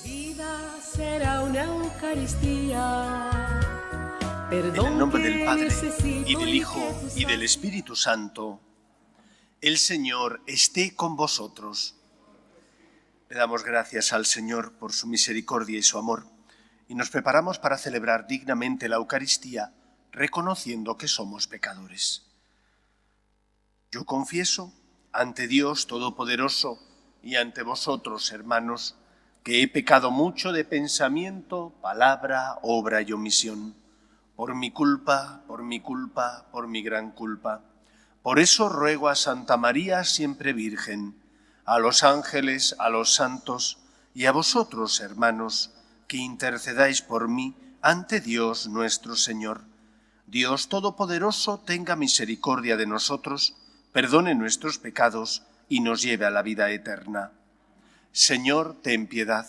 Vida será una Eucaristía. En el nombre del Padre, y del Hijo, y del Espíritu Santo. El Señor esté con vosotros. Le damos gracias al Señor por su misericordia y su amor, y nos preparamos para celebrar dignamente la Eucaristía, reconociendo que somos pecadores. Yo confieso ante Dios Todopoderoso y ante vosotros, hermanos, que he pecado mucho de pensamiento, palabra, obra y omisión. Por mi culpa, por mi gran culpa. Por eso ruego a Santa María, siempre Virgen, a los ángeles, a los santos y a vosotros, hermanos, que intercedáis por mí ante Dios nuestro Señor. Dios Todopoderoso tenga misericordia de nosotros, perdone nuestros pecados y nos lleve a la vida eterna. Señor, ten piedad.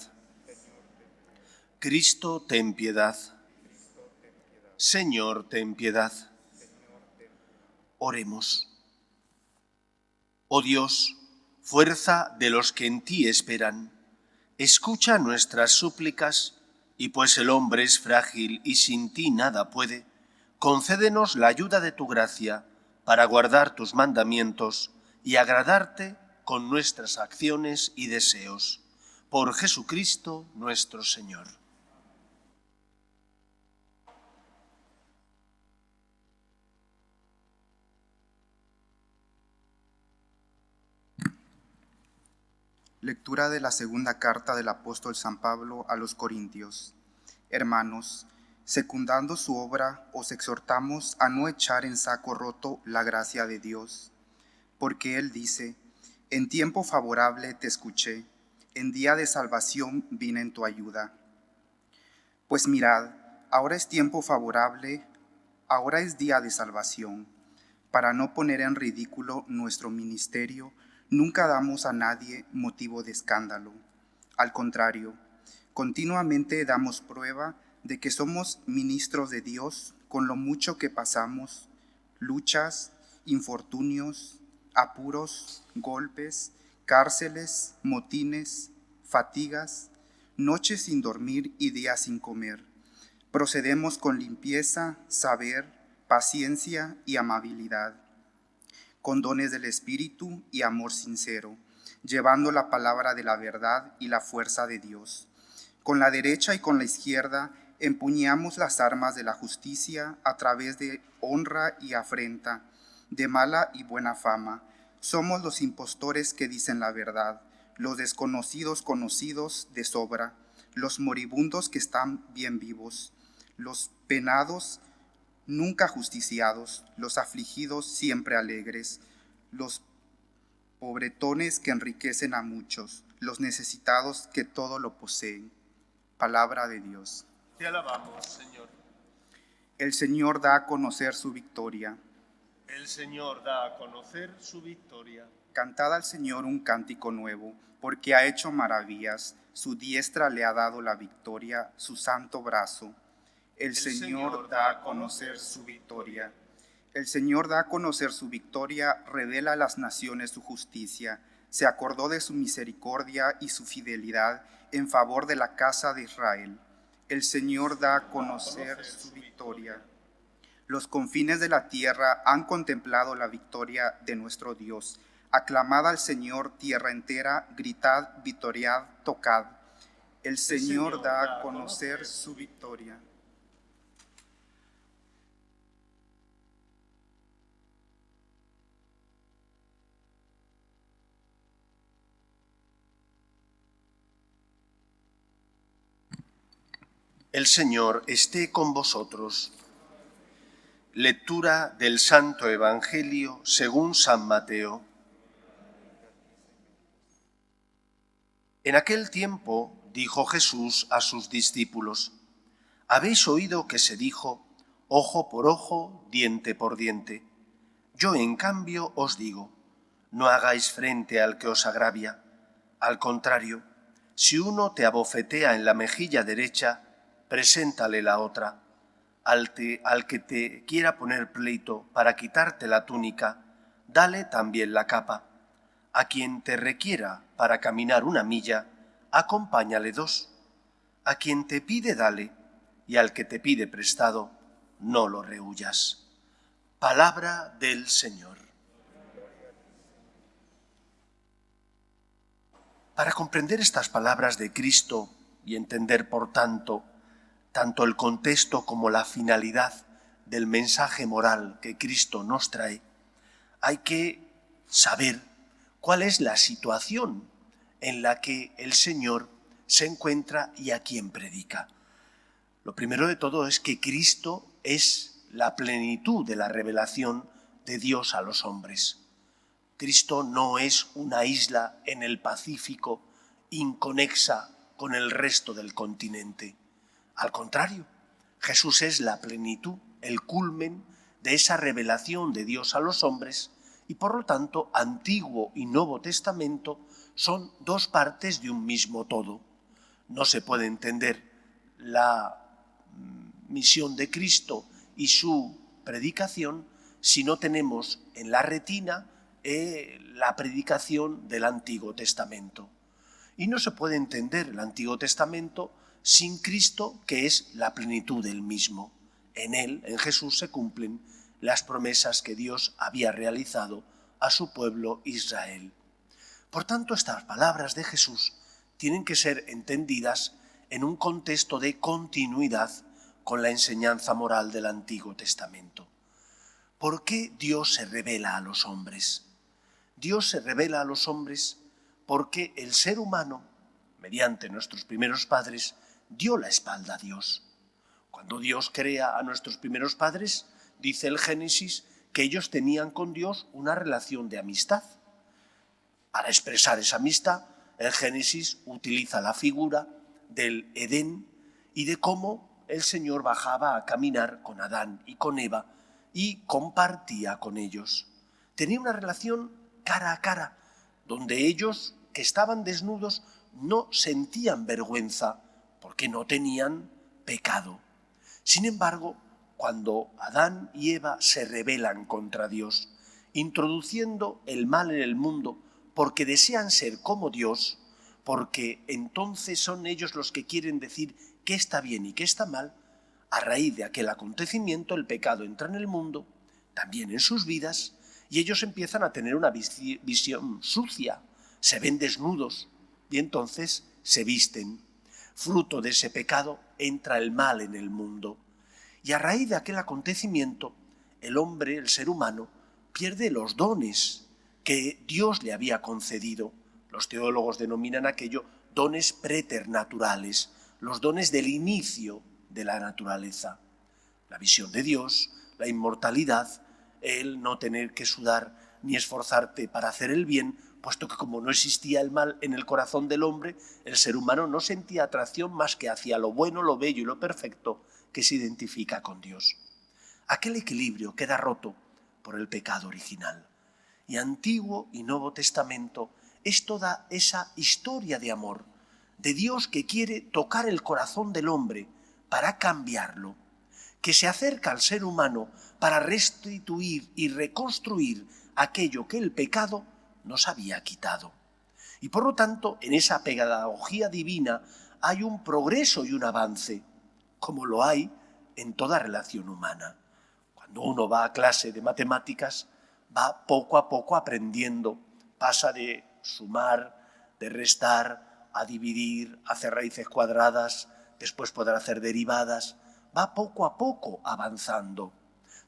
Cristo, ten piedad. Señor, ten piedad. Oremos. Oh Dios, fuerza de los que en ti esperan, escucha nuestras súplicas, y pues el hombre es frágil y sin ti nada puede, concédenos la ayuda de tu gracia para guardar tus mandamientos y agradarte con nuestras acciones y deseos. Por Jesucristo nuestro Señor. Lectura de la segunda carta del apóstol San Pablo a los Corintios. Hermanos, secundando su obra, os exhortamos a no echar en saco roto la gracia de Dios, porque Él dice: en tiempo favorable te escuché, en día de salvación vine en tu ayuda. Pues mirad, ahora es tiempo favorable, ahora es día de salvación. Para no poner en ridículo nuestro ministerio, nunca damos a nadie motivo de escándalo. Al contrario, continuamente damos prueba de que somos ministros de Dios con lo mucho que pasamos, luchas, infortunios, apuros, golpes, cárceles, motines, fatigas, noches sin dormir y días sin comer. Procedemos con limpieza, saber, paciencia y amabilidad, con dones del Espíritu y amor sincero, llevando la palabra de la verdad y la fuerza de Dios. Con la derecha y con la izquierda empuñamos las armas de la justicia a través de honra y afrenta, de mala y buena fama. Somos los impostores que dicen la verdad, los desconocidos conocidos de sobra, los moribundos que están bien vivos, los penados nunca justiciados, los afligidos siempre alegres, los pobretones que enriquecen a muchos, los necesitados que todo lo poseen. Palabra de Dios. Te alabamos, Señor. El Señor da a conocer su victoria. El Señor da a conocer su victoria. Cantad al Señor un cántico nuevo, porque ha hecho maravillas. Su diestra le ha dado la victoria, su santo brazo. El Señor da a conocer su victoria. El Señor da a conocer su victoria, revela a las naciones su justicia. Se acordó de su misericordia y su fidelidad en favor de la casa de Israel. El Señor da a conocer su victoria. Los confines de la tierra han contemplado la victoria de nuestro Dios. Aclamad al Señor, tierra entera, gritad, vitoriad, tocad. El Señor da a conocer su victoria. El Señor esté con vosotros. Lectura del Santo Evangelio según San Mateo. En aquel tiempo dijo Jesús a sus discípulos: habéis oído que se dijo, ojo por ojo, diente por diente. Yo, en cambio, os digo, no hagáis frente al que os agravia. Al contrario, si uno te abofetea en la mejilla derecha, preséntale la otra. Al que te quiera poner pleito para quitarte la túnica, dale también la capa. A quien te requiera para caminar una milla, acompáñale dos. A quien te pide, dale, y al que te pide prestado, no lo rehuyas. Palabra del Señor. Para comprender estas palabras de Cristo y entender, por tanto, tanto el contexto como la finalidad del mensaje moral que Cristo nos trae, hay que saber cuál es la situación en la que el Señor se encuentra y a quién predica. Lo primero de todo es que Cristo es la plenitud de la revelación de Dios a los hombres. Cristo no es una isla en el Pacífico inconexa con el resto del continente. Al contrario, Jesús es la plenitud, el culmen de esa revelación de Dios a los hombres y por lo tanto Antiguo y Nuevo Testamento son dos partes de un mismo todo. No se puede entender la misión de Cristo y su predicación si no tenemos en la retina la predicación del Antiguo Testamento. Y no se puede entender el Antiguo Testamento sin Cristo, que es la plenitud del mismo. En él, en Jesús, se cumplen las promesas que Dios había realizado a su pueblo Israel. Por tanto, estas palabras de Jesús tienen que ser entendidas en un contexto de continuidad con la enseñanza moral del Antiguo Testamento. ¿Por qué Dios se revela a los hombres? Dios se revela a los hombres porque el ser humano, mediante nuestros primeros padres, dio la espalda a Dios. Cuando Dios crea a nuestros primeros padres, dice el Génesis que ellos tenían con Dios una relación de amistad. Para expresar esa amistad, el Génesis utiliza la figura del Edén y de cómo el Señor bajaba a caminar con Adán y con Eva y compartía con ellos. Tenía una relación cara a cara, donde ellos, que estaban desnudos, no sentían vergüenza porque no tenían pecado. Sin embargo, cuando Adán y Eva se rebelan contra Dios, introduciendo el mal en el mundo porque desean ser como Dios, porque entonces son ellos los que quieren decir qué está bien y qué está mal, a raíz de aquel acontecimiento el pecado entra en el mundo, también en sus vidas, y ellos empiezan a tener una visión sucia, se ven desnudos y entonces se visten. Fruto de ese pecado entra el mal en el mundo. Y a raíz de aquel acontecimiento, el hombre, el ser humano, pierde los dones que Dios le había concedido. Los teólogos denominan aquello dones preternaturales, los dones del inicio de la naturaleza. La visión de Dios, la inmortalidad, el no tener que sudar ni esforzarte para hacer el bien, puesto que como no existía el mal en el corazón del hombre, el ser humano no sentía atracción más que hacia lo bueno, lo bello y lo perfecto que se identifica con Dios. Aquel equilibrio queda roto por el pecado original. Y Antiguo y Nuevo Testamento es toda esa historia de amor, de Dios que quiere tocar el corazón del hombre para cambiarlo, que se acerca al ser humano para restituir y reconstruir aquello que el pecado nos había quitado. Y por lo tanto, en esa pedagogía divina hay un progreso y un avance, como lo hay en toda relación humana. Cuando uno va a clase de matemáticas, va poco a poco aprendiendo, pasa de sumar, de restar, a dividir, a hacer raíces cuadradas, después podrá hacer derivadas, va poco a poco avanzando.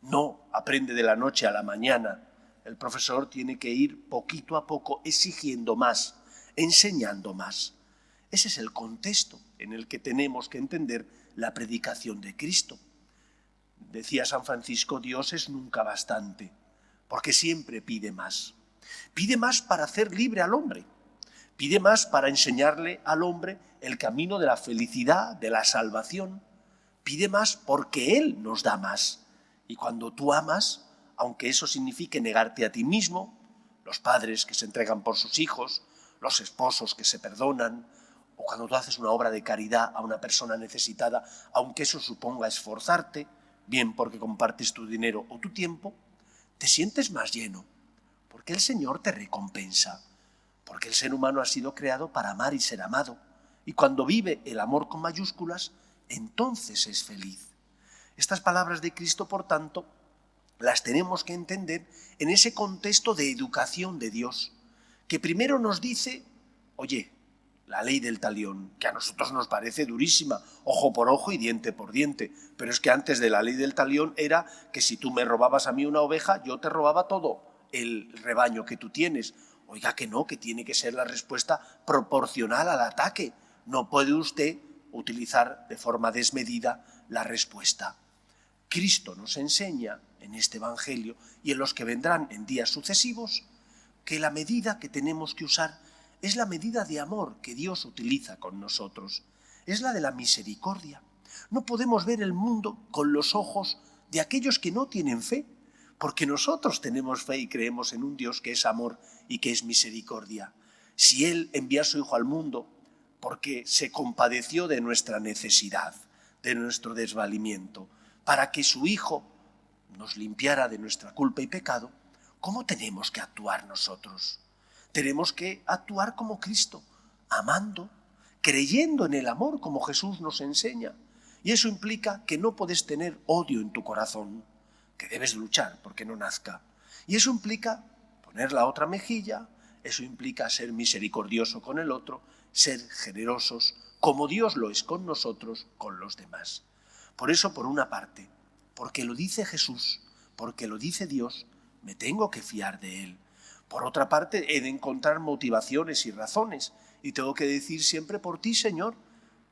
No aprende de la noche a la mañana. El profesor tiene que ir poquito a poco exigiendo más, enseñando más. Ese es el contexto en el que tenemos que entender la predicación de Cristo. Decía San Francisco, Dios es nunca bastante, porque siempre pide más. Pide más para hacer libre al hombre. Pide más para enseñarle al hombre el camino de la felicidad, de la salvación. Pide más porque Él nos da más. Y cuando tú amas, aunque eso signifique negarte a ti mismo, los padres que se entregan por sus hijos, los esposos que se perdonan, o cuando tú haces una obra de caridad a una persona necesitada, aunque eso suponga esforzarte, bien porque compartes tu dinero o tu tiempo, te sientes más lleno, porque el Señor te recompensa, porque el ser humano ha sido creado para amar y ser amado, Y cuando vive el amor con mayúsculas, entonces es feliz. Estas palabras de Cristo, por tanto, las tenemos que entender en ese contexto de educación de Dios, que primero nos dice, oye, la ley del talión, que a nosotros nos parece durísima, ojo por ojo y diente por diente, pero es que antes de la ley del talión era que si tú me robabas a mí una oveja, yo te robaba todo el rebaño que tú tienes. Oiga que no, que tiene que ser la respuesta proporcional al ataque. No puede usted utilizar de forma desmedida la respuesta. Cristo nos enseña en este Evangelio y en los que vendrán en días sucesivos que la medida que tenemos que usar es la medida de amor que Dios utiliza con nosotros. Es la de la misericordia. No podemos ver el mundo con los ojos de aquellos que no tienen fe, porque nosotros tenemos fe y creemos en un Dios que es amor y que es misericordia. Si Él envía a su Hijo al mundo porque se compadeció de nuestra necesidad, de nuestro desvalimiento, para que su Hijo nos limpiara de nuestra culpa y pecado, ¿cómo tenemos que actuar nosotros? Tenemos que actuar como Cristo, amando, creyendo en el amor como Jesús nos enseña. Y eso implica que no puedes tener odio en tu corazón, que debes luchar porque no nazca. Y eso implica poner la otra mejilla, eso implica ser misericordioso con el otro, ser generosos, como Dios lo es con nosotros, con los demás. Por eso, por una parte, porque lo dice Jesús, porque lo dice Dios, me tengo que fiar de Él. Por otra parte, he de encontrar motivaciones y razones, y tengo que decir siempre, por ti, Señor,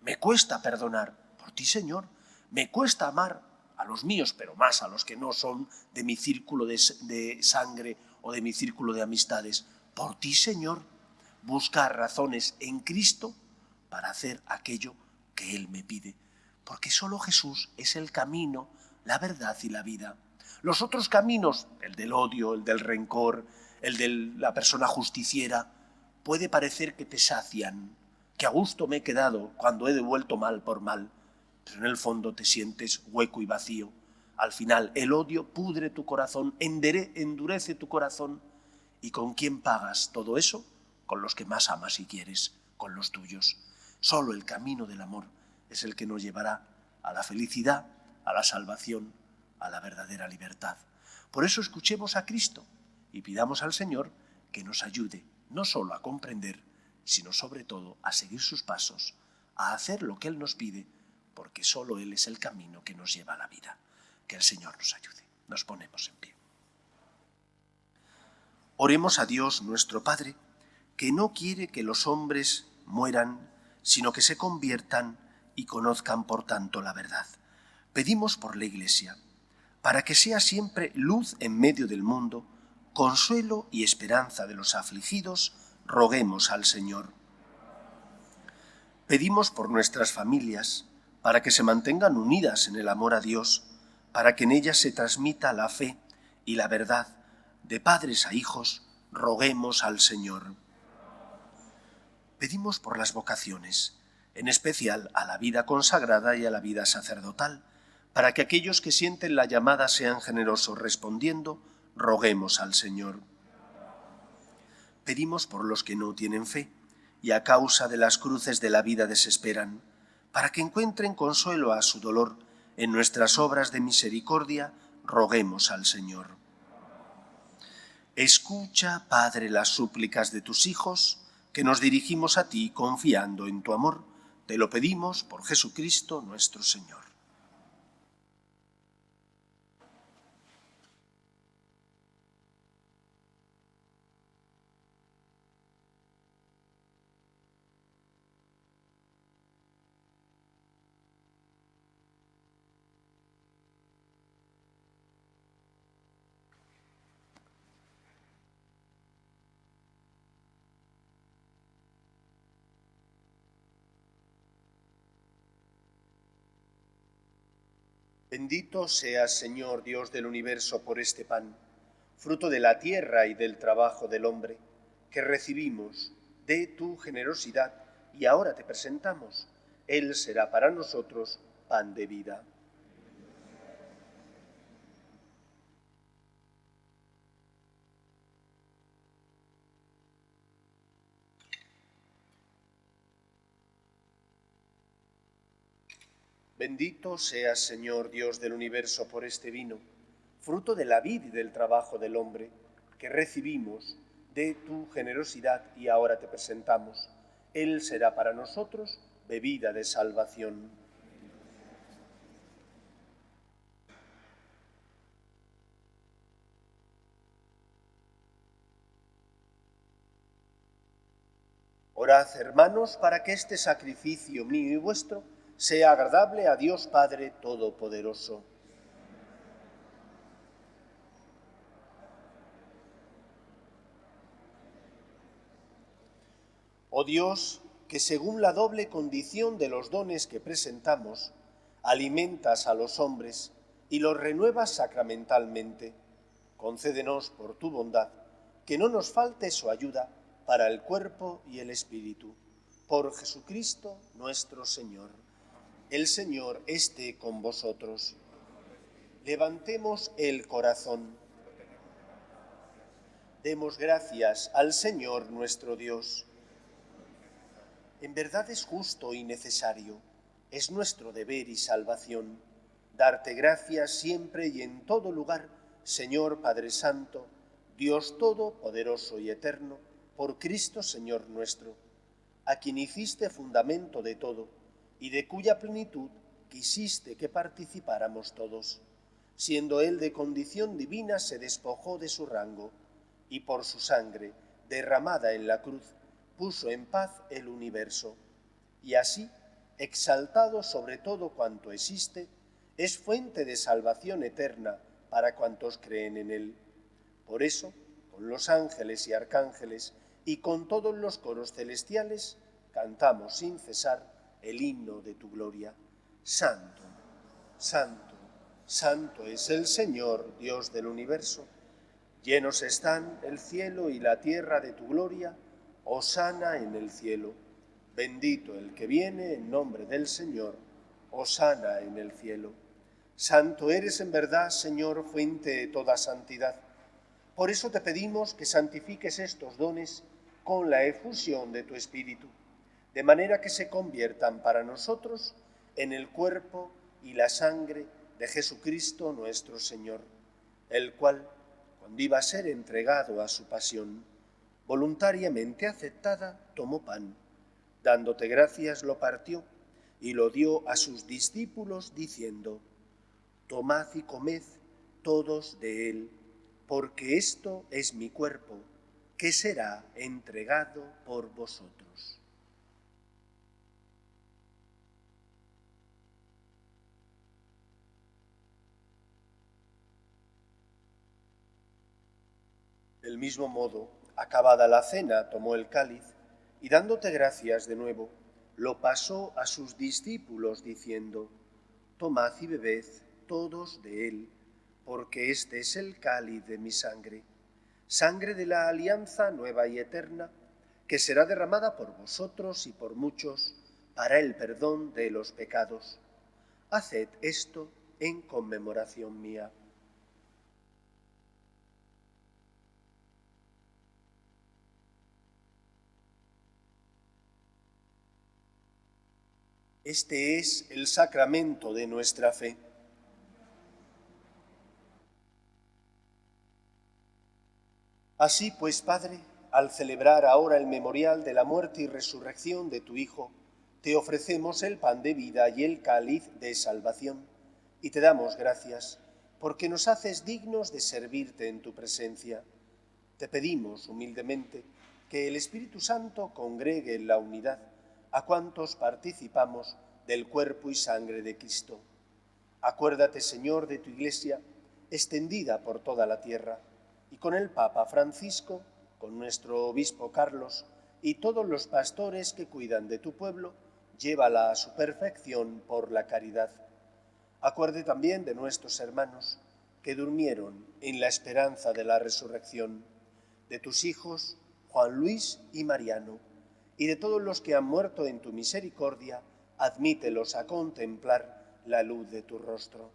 me cuesta perdonar, por ti, Señor, me cuesta amar a los míos, pero más a los que no son de mi círculo de sangre o de mi círculo de amistades. Por ti, Señor, buscar razones en Cristo para hacer aquello que Él me pide, porque solo Jesús es el camino, la verdad y la vida. Los otros caminos, el del odio, el del rencor, el de la persona justiciera, puede parecer que te sacian, que a gusto me he quedado cuando he devuelto mal por mal, pero en el fondo te sientes hueco y vacío. Al final el odio pudre tu corazón, endurece tu corazón. ¿Y con quién pagas todo eso? Con los que más amas y quieres, con los tuyos. Solo el camino del amor es el que nos llevará a la felicidad, a la salvación, a la verdadera libertad. Por eso escuchemos a Cristo y pidamos al Señor que nos ayude no solo a comprender, sino sobre todo a seguir sus pasos, a hacer lo que Él nos pide, porque solo Él es el camino que nos lleva a la vida. Que el Señor nos ayude. Nos ponemos en pie. Oremos a Dios nuestro Padre, que no quiere que los hombres mueran, sino que se conviertan y conozcan por tanto la verdad. Pedimos por la Iglesia, para que sea siempre luz en medio del mundo, consuelo y esperanza de los afligidos, roguemos al Señor. Pedimos por nuestras familias, para que se mantengan unidas en el amor a Dios, para que en ellas se transmita la fe y la verdad. De padres a hijos, roguemos al Señor. Pedimos por las vocaciones, en especial a la vida consagrada y a la vida sacerdotal, para que aquellos que sienten la llamada sean generosos respondiendo, roguemos al Señor. Pedimos por los que no tienen fe y a causa de las cruces de la vida desesperan, para que encuentren consuelo a su dolor en nuestras obras de misericordia, roguemos al Señor. Escucha, Padre, las súplicas de tus hijos, que nos dirigimos a ti confiando en tu amor. Te lo pedimos por Jesucristo nuestro Señor. Bendito seas, Señor, Dios del universo, por este pan, fruto de la tierra y del trabajo del hombre, que recibimos de tu generosidad y ahora te presentamos. Él será para nosotros pan de vida. Bendito seas, Señor Dios del universo, por este vino, fruto de la vid y del trabajo del hombre, que recibimos de tu generosidad y ahora te presentamos. Él será para nosotros bebida de salvación. Orad, hermanos, para que este sacrificio mío y vuestro sea agradable a Dios Padre Todopoderoso. Oh Dios, que según la doble condición de los dones que presentamos, alimentas a los hombres y los renuevas sacramentalmente, concédenos por tu bondad que no nos falte su ayuda para el cuerpo y el espíritu. Por Jesucristo nuestro Señor. El Señor esté con vosotros. Levantemos el corazón. Demos gracias al Señor nuestro Dios. En verdad es justo y necesario, es nuestro deber y salvación, darte gracias siempre y en todo lugar, Señor Padre Santo, Dios Todopoderoso y Eterno, por Cristo Señor nuestro, a quien hiciste fundamento de todo y de cuya plenitud quisiste que participáramos todos. Siendo Él de condición divina, se despojó de su rango y por su sangre, derramada en la cruz, puso en paz el universo. Y así, exaltado sobre todo cuanto existe, es fuente de salvación eterna para cuantos creen en Él. Por eso, con los ángeles y arcángeles y con todos los coros celestiales, cantamos sin cesar el himno de tu gloria. Santo, santo, santo es el Señor, Dios del universo. Llenos están el cielo y la tierra de tu gloria. Hosana en el cielo. Bendito el que viene en nombre del Señor. Hosana en el cielo. Santo eres en verdad, Señor, fuente de toda santidad. Por eso te pedimos que santifiques estos dones con la efusión de tu Espíritu, de manera que se conviertan para nosotros en el cuerpo y la sangre de Jesucristo nuestro Señor, el cual, cuando iba a ser entregado a su pasión, voluntariamente aceptada, tomó pan, dándote gracias lo partió y lo dio a sus discípulos diciendo: tomad y comed todos de él, porque esto es mi cuerpo, que será entregado por vosotros. Del mismo modo, acabada la cena, tomó el cáliz y dándote gracias de nuevo, lo pasó a sus discípulos diciendo: tomad y bebed todos de él, porque este es el cáliz de mi sangre, sangre de la alianza nueva y eterna, que será derramada por vosotros y por muchos para el perdón de los pecados. Haced esto en conmemoración mía. Este es el sacramento de nuestra fe. Así pues, Padre, al celebrar ahora el memorial de la muerte y resurrección de tu Hijo, te ofrecemos el pan de vida y el cáliz de salvación, y te damos gracias, porque nos haces dignos de servirte en tu presencia. Te pedimos humildemente que el Espíritu Santo congregue en la unidad a cuantos participamos del cuerpo y sangre de Cristo. Acuérdate, Señor, de tu Iglesia, extendida por toda la tierra, y con el Papa Francisco, con nuestro obispo Carlos y todos los pastores que cuidan de tu pueblo, llévala a su perfección por la caridad. Acuerde también de nuestros hermanos que durmieron en la esperanza de la resurrección, de tus hijos Juan Luis y Mariano, y de todos los que han muerto en tu misericordia, admítelos a contemplar la luz de tu rostro.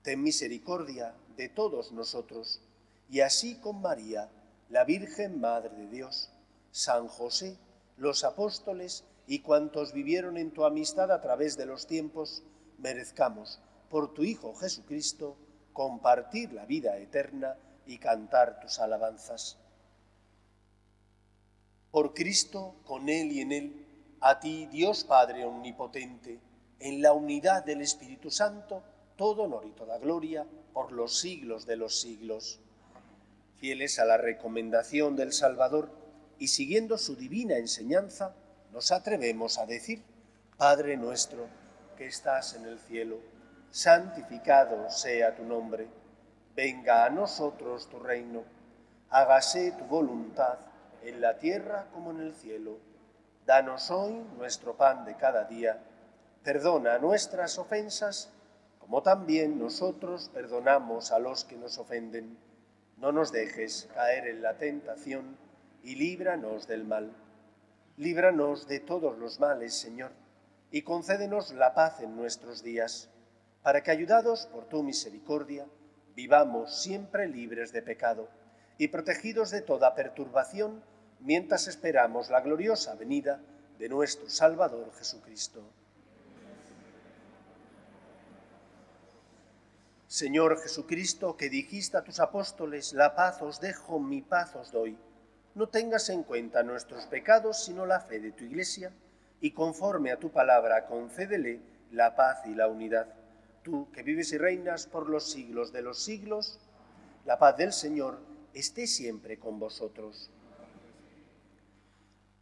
Ten misericordia de todos nosotros, y así con María, la Virgen Madre de Dios, San José, los apóstoles y cuantos vivieron en tu amistad a través de los tiempos, merezcamos, por tu Hijo Jesucristo, compartir la vida eterna y cantar tus alabanzas. Por Cristo, con Él y en Él, a ti, Dios Padre Omnipotente, en la unidad del Espíritu Santo, todo honor y toda gloria, por los siglos de los siglos. Fieles a la recomendación del Salvador y siguiendo su divina enseñanza, nos atrevemos a decir: Padre nuestro, que estás en el cielo, santificado sea tu nombre. Venga a nosotros tu reino. Hágase tu voluntad, en la tierra como en el cielo. Danos hoy nuestro pan de cada día. Perdona nuestras ofensas, como también nosotros perdonamos a los que nos ofenden. No nos dejes caer en la tentación y líbranos del mal. Líbranos de todos los males, Señor, y concédenos la paz en nuestros días, para que, ayudados por tu misericordia, vivamos siempre libres de pecado y protegidos de toda perturbación, mientras esperamos la gloriosa venida de nuestro Salvador Jesucristo. Señor Jesucristo, que dijiste a tus apóstoles: la paz os dejo, mi paz os doy, no tengas en cuenta nuestros pecados, sino la fe de tu Iglesia, y conforme a tu palabra concédele la paz y la unidad. Tú, que vives y reinas por los siglos de los siglos, la paz del Señor esté siempre con vosotros.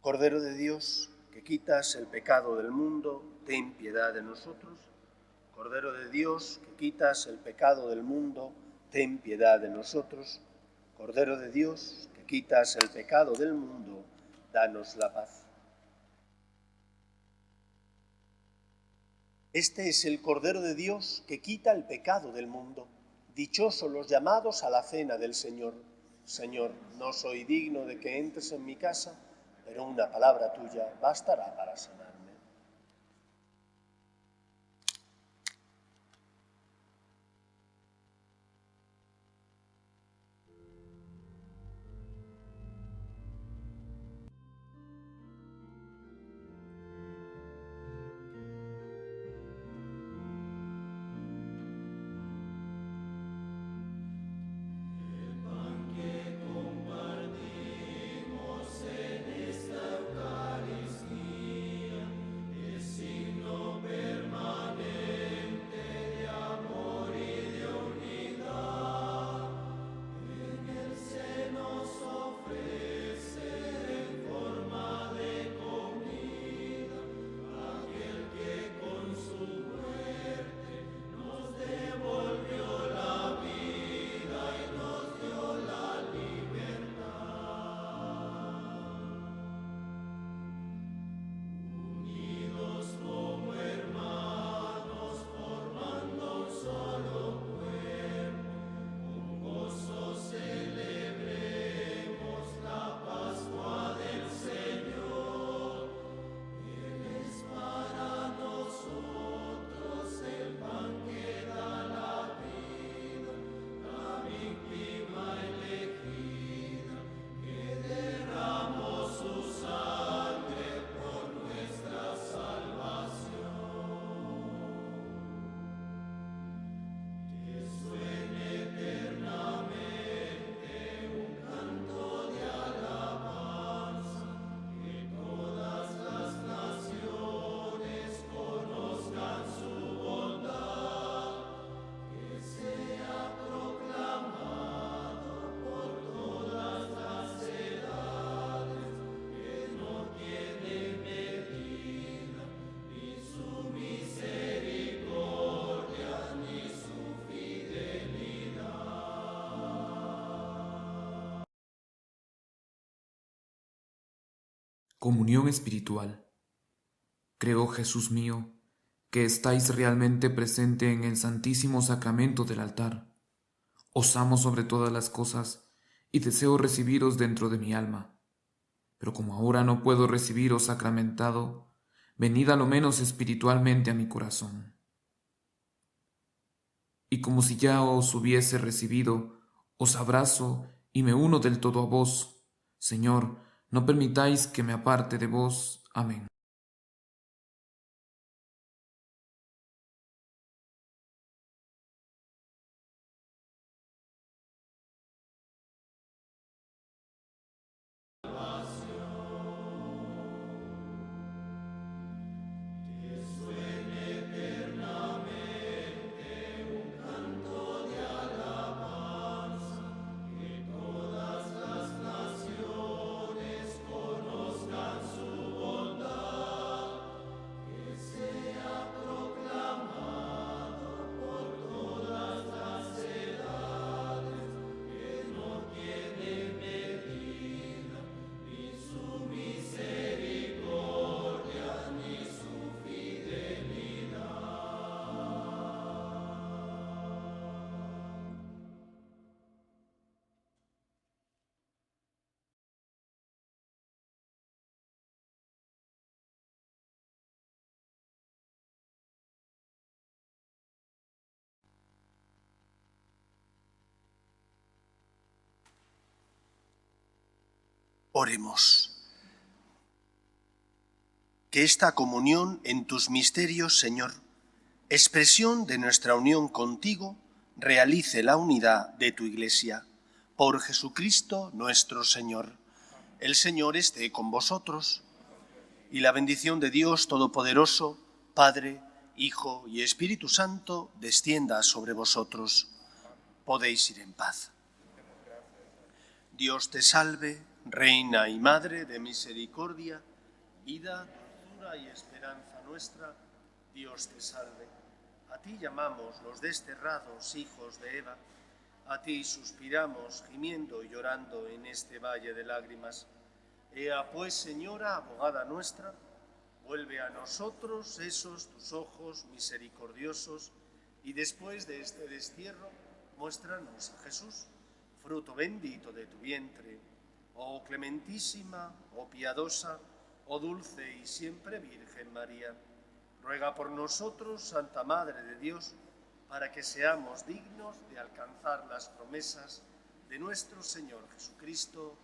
Cordero de Dios, que quitas el pecado del mundo, ten piedad de nosotros. Cordero de Dios, que quitas el pecado del mundo, ten piedad de nosotros. Cordero de Dios, que quitas el pecado del mundo, danos la paz. Este es el Cordero de Dios que quita el pecado del mundo. Dichosos los llamados a la cena del Señor. Señor, no soy digno de que entres en mi casa, pero una palabra tuya bastará para sanarme. Comunión espiritual. Creo, Jesús mío, que estáis realmente presente en el Santísimo Sacramento del altar. Os amo sobre todas las cosas y deseo recibiros dentro de mi alma. Pero como ahora no puedo recibiros sacramentado, venid a lo menos espiritualmente a mi corazón. Y como si ya os hubiese recibido, os abrazo y me uno del todo a vos. Señor, no permitáis que me aparte de vos. Amén. Oremos. Que esta comunión en tus misterios, Señor, expresión de nuestra unión contigo, realice la unidad de tu Iglesia. Por Jesucristo nuestro Señor. El Señor esté con vosotros. Y la bendición de Dios Todopoderoso, Padre, Hijo y Espíritu Santo, descienda sobre vosotros. Podéis ir en paz. Dios te salve, Reina y Madre de misericordia, vida, dulzura y esperanza nuestra. Dios te salve. A ti llamamos los desterrados hijos de Eva. A ti suspiramos, gimiendo y llorando en este valle de lágrimas. Ea pues, Señora, abogada nuestra, vuelve a nosotros esos tus ojos misericordiosos y después de este destierro, muéstranos a Jesús, fruto bendito de tu vientre. Oh clementísima, oh piadosa, oh dulce y siempre Virgen María, ruega por nosotros, Santa Madre de Dios, para que seamos dignos de alcanzar las promesas de nuestro Señor Jesucristo.